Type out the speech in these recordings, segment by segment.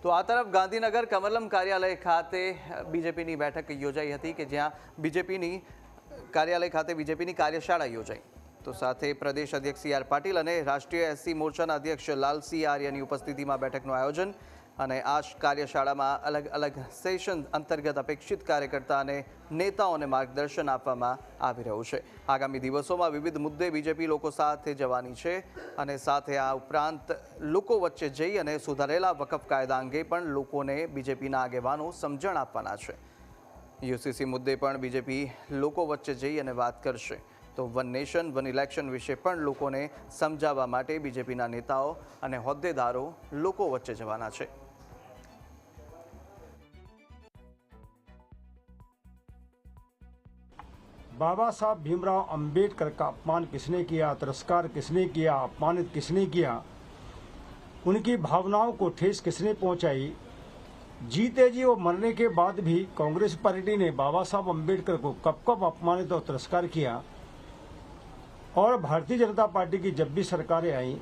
તો આ તરફ ગાંધીનગર કમલમ કાર્યાલય ખાતે બીજેપીની બેઠક યોજાઈ હતી કે જ્યાં બીજેપીની કાર્યાલય ખાતે બીજેપીની કાર્યશાળા યોજાઈ। તો સાથે પ્રદેશ અધ્યક્ષ સી આર પાટીલ અને રાષ્ટ્રીય એસસી મોરચાના અધ્યક્ષ લાલસિંહ આર્યની ઉપસ્થિતિમાં બેઠકનું આયોજન અને આ કાર્યશાળામાં અલગ અલગ સેશન અંતર્ગત અપેક્ષિત કાર્યકર્તા અને નેતાઓને માર્ગદર્શન આપવામાં આવી રહ્યું છે। આગામી દિવસોમાં વિવિધ મુદ્દે બીજેપી લોકો સાથે જવાની છે અને સાથે આ ઉપરાંત લોકો વચ્ચે જઈ અને સુધારેલા વકફ કાયદા અંગે પણ લોકોને બીજેપીના આગેવાનો સમજણ આપવાના છે। યુસીસી મુદ્દે પણ બીજેપી લોકો વચ્ચે જઈ અને વાત કરશે। તો વન નેશન વન ઇલેક્શન વિશે પણ લોકોને સમજાવવા માટે બીજેપીના નેતાઓ અને હોદ્દેદારો લોકો વચ્ચે જવાના છે। बाबा साहब भीमराव अंबेडकर का अपमान किसने किया, तिरस्कार किसने किया, अपमानित किसने किया, उनकी भावनाओं को ठेस किसने पहुंचाई। जीते जी और मरने के बाद भी कांग्रेस पार्टी ने बाबा साहब अंबेडकर को कब कब अपमानित और तिरस्कार किया। और भारतीय जनता पार्टी की जब भी सरकारें आई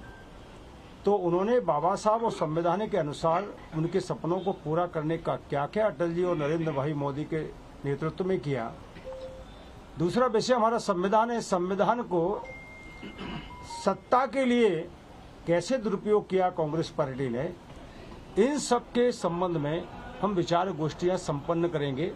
तो उन्होंने बाबा साहब और संविधान के अनुसार उनके सपनों को पूरा करने का क्या क्या अटल जी और नरेंद्र भाई मोदी के नेतृत्व में किया। दूसरा विषय हमारा संविधान है। संविधान को सत्ता के लिए कैसे दुरुपयोग किया कांग्रेस पार्टी ने, इन सब के संबंध में हम विचार गोष्ठियां संपन्न करेंगे।